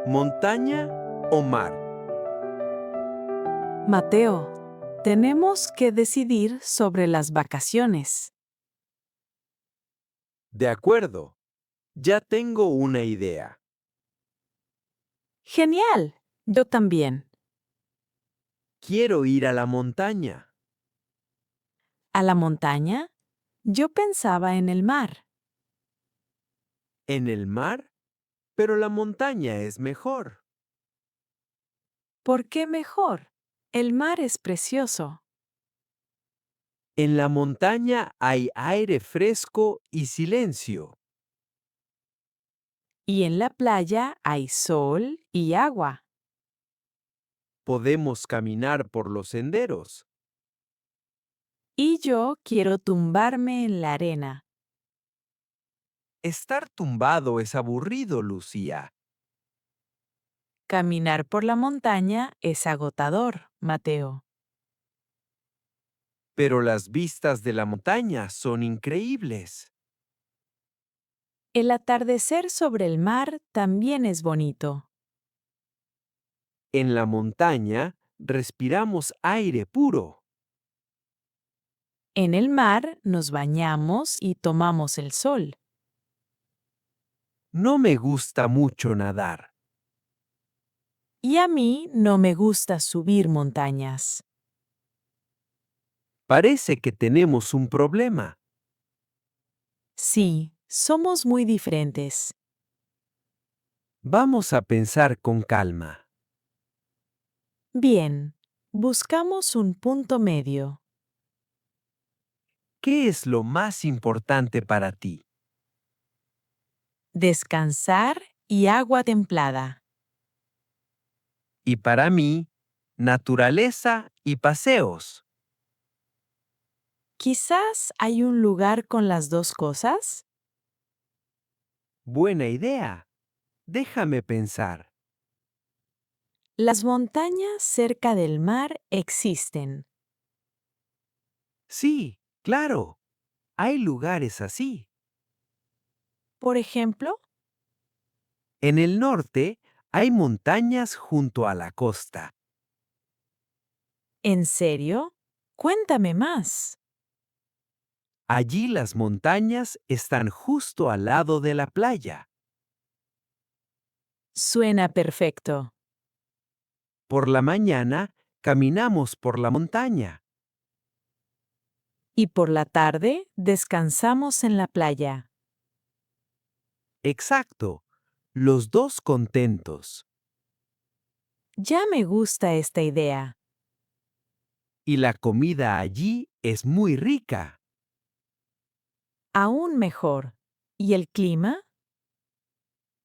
¿Montaña o mar? Mateo, tenemos que decidir sobre las vacaciones. De acuerdo, ya tengo una idea. Genial, yo también. Quiero ir a la montaña. ¿A la montaña? Yo pensaba en el mar. ¿En el mar? Pero la montaña es mejor. ¿Por qué mejor? El mar es precioso. En la montaña hay aire fresco y silencio. Y en la playa hay sol y agua. Podemos caminar por los senderos. Y yo quiero tumbarme en la arena. Estar tumbado es aburrido, Lucía. Caminar por la montaña es agotador, Mateo. Pero las vistas de la montaña son increíbles. El atardecer sobre el mar también es bonito. En la montaña respiramos aire puro. En el mar nos bañamos y tomamos el sol. No me gusta mucho nadar. Y a mí no me gusta subir montañas. Parece que tenemos un problema. Sí, somos muy diferentes. Vamos a pensar con calma. Bien, buscamos un punto medio. ¿Qué es lo más importante para ti? Descansar y agua templada. Y para mí, naturaleza y paseos. Quizás hay un lugar con las dos cosas. Buena idea. Déjame pensar. Las montañas cerca del mar existen. Sí, claro. Hay lugares así. Por ejemplo, En el norte hay montañas junto a la costa. ¿en serio? Cuéntame más. Allí las montañas están justo al lado de la playa. Suena perfecto. Por la mañana caminamos por la montaña. Y por la tarde descansamos en la playa. Exacto. Los dos contentos. Ya me gusta esta idea. Y la comida allí es muy rica. Aún mejor. ¿Y el clima?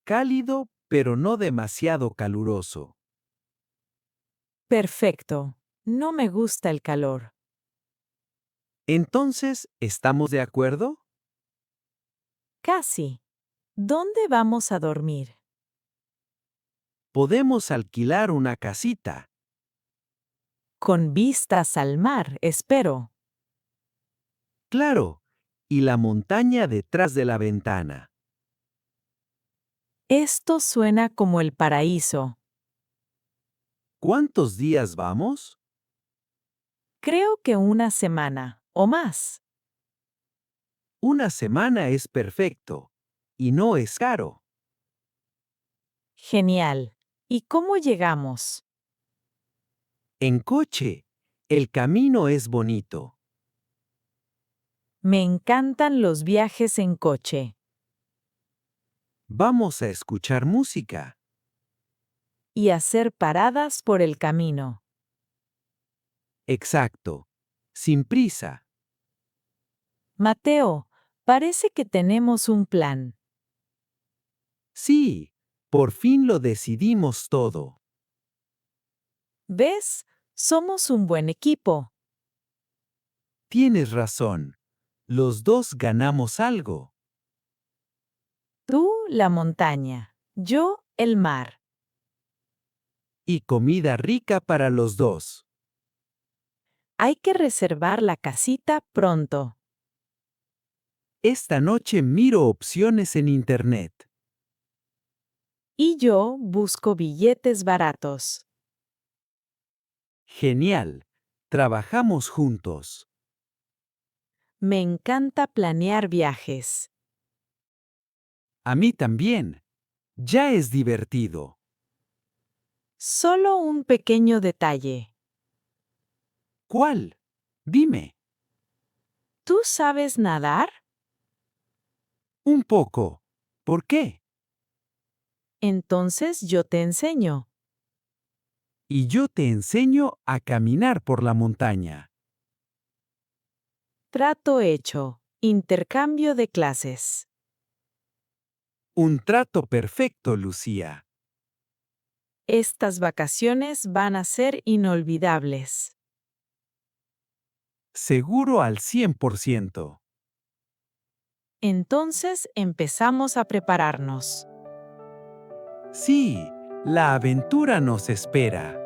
Cálido, pero no demasiado caluroso. Perfecto. No me gusta el calor. Entonces, ¿estamos de acuerdo? Casi. ¿Dónde vamos a dormir? Podemos alquilar una casita. Con vistas al mar, espero. Claro. Y la montaña detrás de la ventana. Esto suena como el paraíso. ¿Cuántos días vamos? Creo que una semana o más. Una semana es perfecto. Y no es caro. Genial. ¿Y cómo llegamos? En coche. El camino es bonito. Me encantan los viajes en coche. Vamos a escuchar música. Y hacer paradas por el camino. Exacto. Sin prisa. Mateo, parece que tenemos un plan. Sí. Por fin lo decidimos todo. ¿Ves? Somos un buen equipo. Tienes razón. Los dos ganamos algo. Tú, la montaña. Yo, el mar. Y comida rica para los dos. Hay que reservar la casita pronto. Esta noche miro opciones en internet. Y yo busco billetes baratos. Genial. Trabajamos juntos. Me encanta planear viajes. A mí también. Ya es divertido. Solo un pequeño detalle. ¿Cuál? Dime. ¿Tú sabes nadar? Un poco. ¿Por qué? Entonces yo te enseño. Y yo te enseño a caminar por la montaña. Trato hecho. Intercambio de clases. Un trato perfecto, Lucía. Estas vacaciones van a ser inolvidables. Seguro al 100%. Entonces empezamos a prepararnos. Sí, la aventura nos espera.